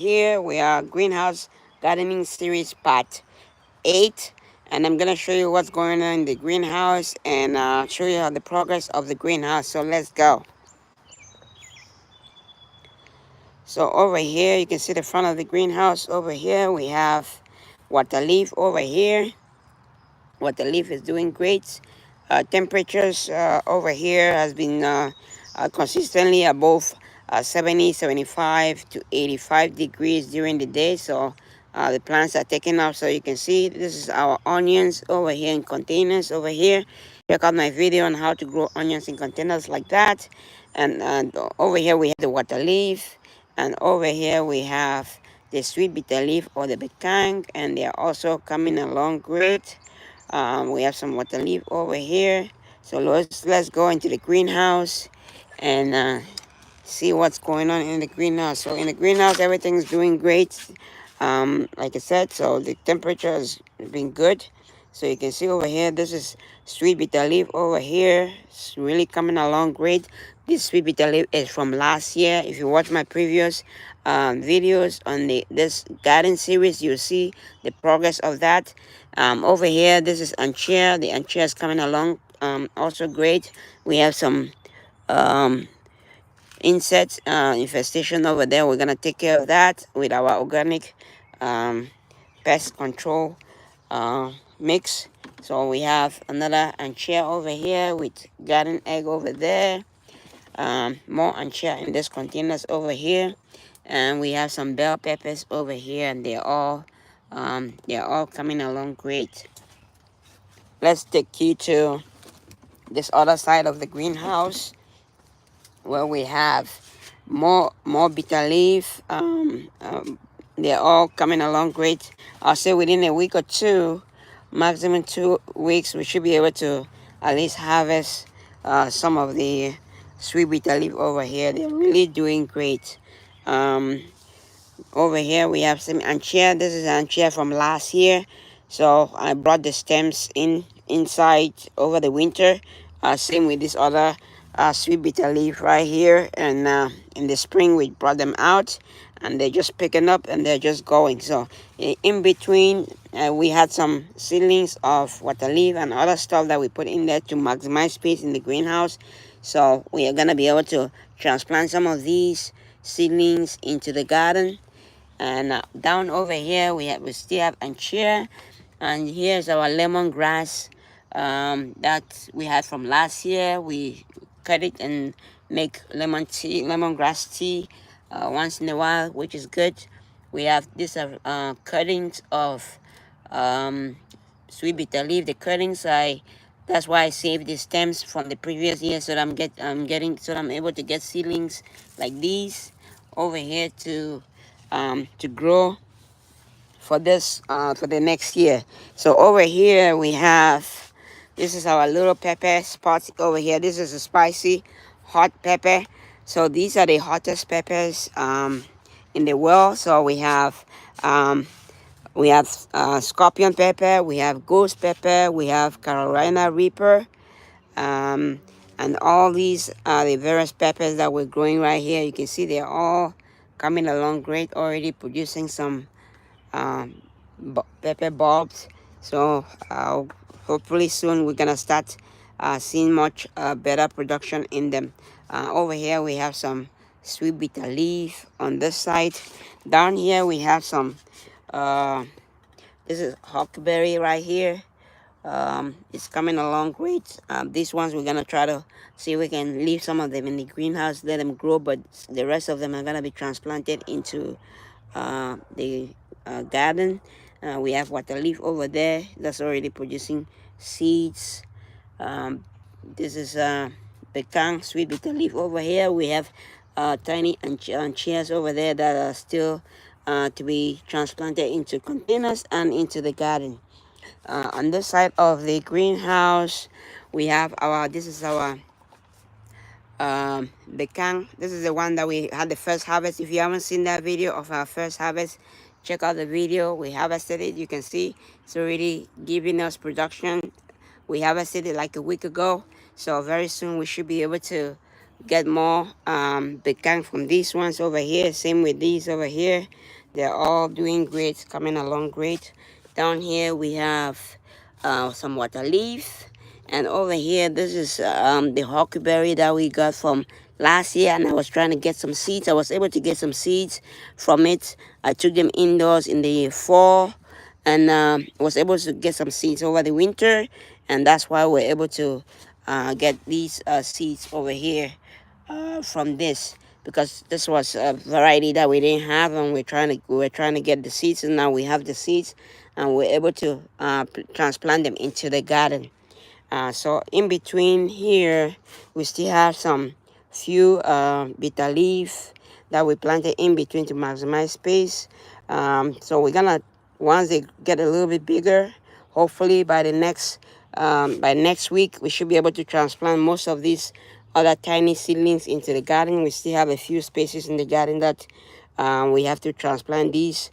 Here we are, greenhouse gardening series part 8, and I'm gonna show you what's going on in the greenhouse and show you how the progress of the greenhouse. So let's go. So over here you can see the front of the greenhouse. Over here we have water leaf over here. Water leaf is doing great. Temperatures over here has been consistently above 70, 75 to 85 degrees during the day. So the plants are taking off. So you can see this is our onions over here in containers over here. Check out my video on how to grow onions in containers like that. And over here we have the water leaf. And over here we have the sweet bitter leaf or the bekang. And they are also coming along great. We have some water leaf over here. So let's go into the greenhouse and see what's going on in the greenhouse. So in the greenhouse, everything's doing great. Like I said, so the temperature has been good. So you can see over here, this is sweet bitter leaf over here. It's really coming along great. This sweet bitter leaf is from last year. If you watch my previous videos on this garden series, you'll see the progress of that. Over here, this is anchia. The anchia is coming along also great. We have some um, insect infestation over there. We're gonna take care of that with our organic um, pest control mix. So we have another anchia over here with garden egg over there. More anchia in this containers over here, and we have some bell peppers over here, and they're all coming along great. Let's take you to this other side of the greenhouse where we have more bitter leaf. They're all coming along great. I'll say within a week or two, maximum 2 weeks, we should be able to at least harvest some of the sweet bitter leaf over here. They're really doing great. Um, Over here we have some anchia. This is anchia from last year. So I brought the stems inside over the winter. Same with this other sweet bitter leaf right here. And in the spring we brought them out, and they're just picking up and they're just going. So in between we had some seedlings of water leaf and other stuff that we put in there to maximize space in the greenhouse. So we are gonna be able to transplant some of these seedlings into the garden. And down over here we still have anchia, and here's our lemongrass that we had from last year. We cut it and make lemongrass tea once in a while, which is good. We have these are cuttings of um, sweet bitter leaf. The cuttings that's why I saved the stems from the previous year, so that I'm able to get seedlings like these over here to grow for this for the next year. So over here we have, this is our little pepper spots over here. This is a spicy hot pepper. So these are the hottest peppers in the world. So we have scorpion pepper, we have ghost pepper, we have Carolina Reaper, um, and all these are the various peppers that we're growing right here. You can see they're all coming along great, already producing some um, pepper bulbs. So hopefully soon we're gonna start seeing much better production in them. Over here we have some sweet bitter leaf on this side. Down here we have some uh, this is huckleberry right here. It's coming along great. These ones we're gonna try to see if we can leave some of them in the greenhouse, let them grow, but the rest of them are gonna be transplanted into the garden. We have water leaf over there that's already producing seeds. Um, this is pecan sweet bitter leaf over here. We have tiny anchias over there that are still to be transplanted into containers and into the garden. On this side of the greenhouse, we have this is our pecan. This is the one that we had the first harvest. If you haven't seen that video of our first harvest, check out the video. We harvested it. You can see it's already giving us production. We harvested it like a week ago. So very soon we should be able to get more pecan from these ones over here. Same with these over here. They're all doing great, coming along great. Down here we have some water leaf. And over here, this is the huckleberry that we got from last year. And I was trying to get some seeds. I was able to get some seeds from it. I took them indoors in the fall and was able to get some seeds over the winter. And that's why we're able to get these seeds over here from this, because this was a variety that we didn't have, and we're trying to get the seeds, and now we have the seeds, and we're able to transplant them into the garden. So in between here, we still have some few bitter leaf that we planted in between to maximize space. So we're gonna, once they get a little bit bigger, hopefully by next week we should be able to transplant most of these other tiny seedlings into the garden. We still have a few spaces in the garden that we have to transplant these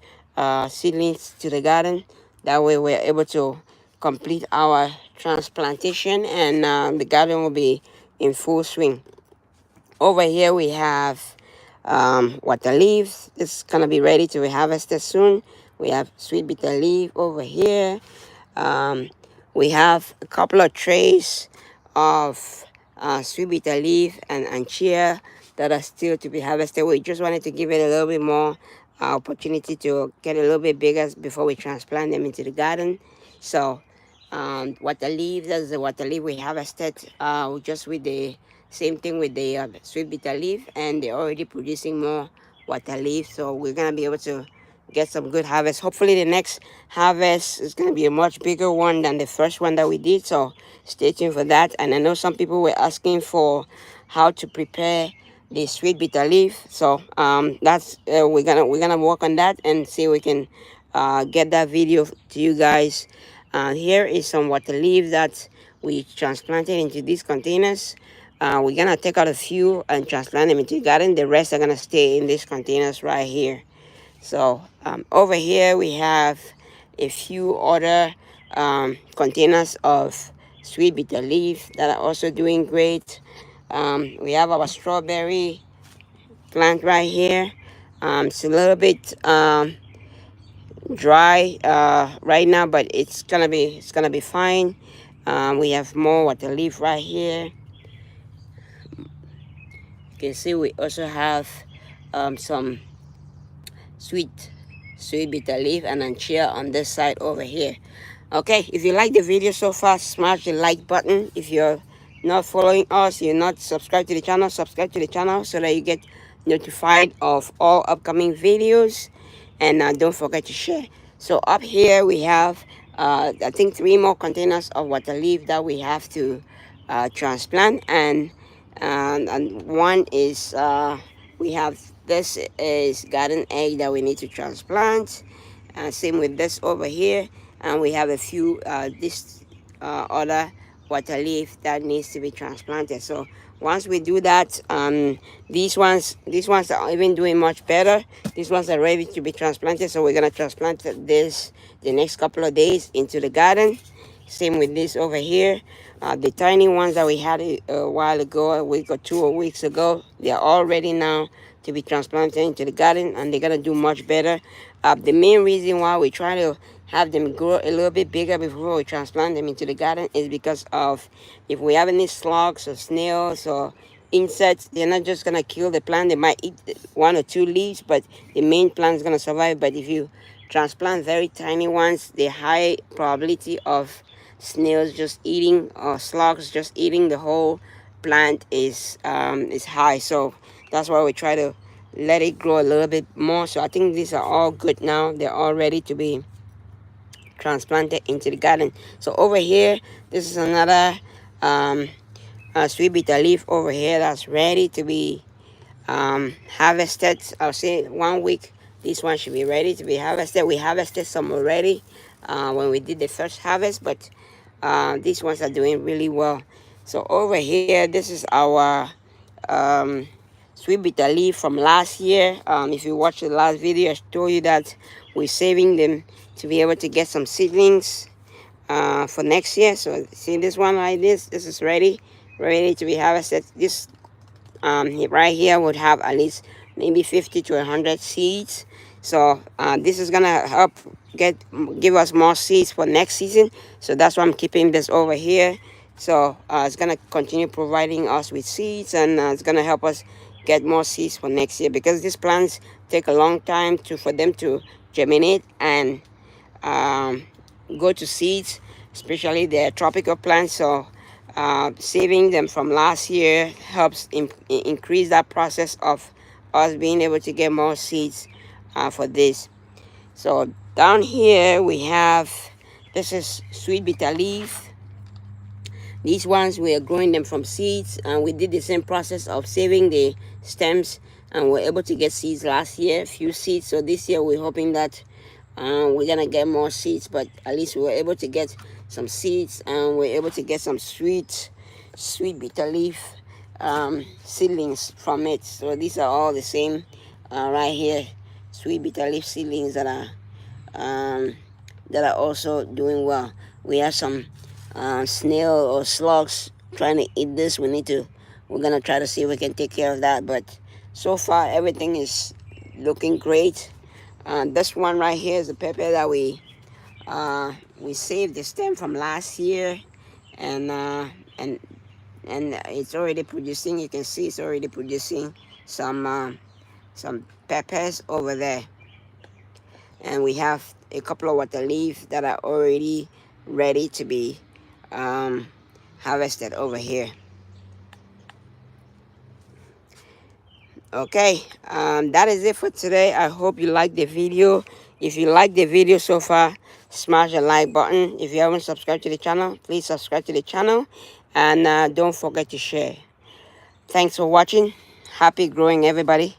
seedlings to the garden. That way we're able to complete our transplantation, and the garden will be in full swing. Over here we have water leaves. This is gonna be ready to be harvested soon. We have sweet bitter leaf over here. um, we have a couple of trays of sweet bitter leaf and chia that are still to be harvested. We just wanted to give it a little bit more opportunity to get a little bit bigger before we transplant them into the garden. So water leaf, that's the water leaf we harvested just with the same thing with the sweet bitter leaf, and they're already producing more water leaf. So we're gonna be able to get some good harvest. Hopefully the next harvest is going to be a much bigger one than the first one that we did, so stay tuned for that. And I know some people were asking for how to prepare the sweet bitter leaf, so that's we're gonna work on that and see if we can get that video to you guys. Here is some water leaf that we transplanted into these containers. We're gonna take out a few and transplant them into the garden. The rest are gonna stay in these containers right here. So over here we have a few other containers of sweet bitter leaf that are also doing great. We have our strawberry plant right here. It's a little bit dry right now, but it's gonna be fine. We have more water leaf right here. You can see we also have some sweet bitter leaf and chia on this side over here. Okay, if you like the video so far, smash the like button. If you're not following us, you're not subscribed to the channel, subscribe to the channel so that you get notified of all upcoming videos. And don't forget to share. So up here we have I think 3 more containers of water leaf that we have to transplant, and one is we have, this is garden egg that we need to transplant. Same with this over here, and we have a few this other water leaf that needs to be transplanted. So once we do that, these ones are even doing much better. These ones are ready to be transplanted, so we're gonna transplant this the next couple of days into the garden. Same with this over here. The tiny ones that we had a while ago, a week or 2 weeks ago, they are all ready now to be transplanted into the garden, and they're gonna do much better. The main reason why we try to have them grow a little bit bigger before we transplant them into the garden is because of, if we have any slugs or snails or insects, they're not just gonna kill the plant. They might eat 1 or 2 leaves, but the main plant is gonna survive. But if you transplant very tiny ones, the high probability of snails just eating or slugs just eating the whole plant is high. So that's why we try to let it grow a little bit more. So I think these are all good now. They're all ready to be transplanted into the garden. So over here, this is another sweet bitter leaf over here that's ready to be harvested. I'll say 1 week this one should be ready to be harvested. We harvested some already when we did the first harvest, but these ones are doing really well. So over here, this is our sweet bitter leaf from last year. If you watched the last video, I told you that we're saving them to be able to get some seedlings for next year. So see this one like this is ready to be harvested. This Right here would have at least maybe 50 to 100 seeds. So this is gonna help give us more seeds for next season. So that's why I'm keeping this over here. So it's gonna continue providing us with seeds, and it's gonna help us get more seeds for next year, because these plants take a long time for them to germinate and um, go to seeds, especially the tropical plants. So saving them from last year helps increase that process of us being able to get more seeds for this. So down here we have, this is sweet bitter leaf. These ones we are growing them from seeds, and we did the same process of saving the stems, and we're able to get seeds last year, a few seeds. So this year we're hoping that we're gonna get more seeds, but at least we were able to get some seeds, and we're able to get some sweet bitter leaf seedlings from it. So these are all the same right here, sweet bitter leaf seedlings um, that are also doing well. We have some snail or slugs trying to eat this. We're gonna try to see if we can take care of that, but so far everything is looking great. This one right here is the pepper that we saved the stem from last year, and it's already producing. You can see it's already producing some peppers over there, and we have a couple of water leaves that are already ready to be harvested over here. Okay, that is it for today. I hope you liked the video. If you like the video so far, smash the like button. If you haven't subscribed to the channel, please subscribe to the channel, and don't forget to share. Thanks for watching. Happy growing, everybody.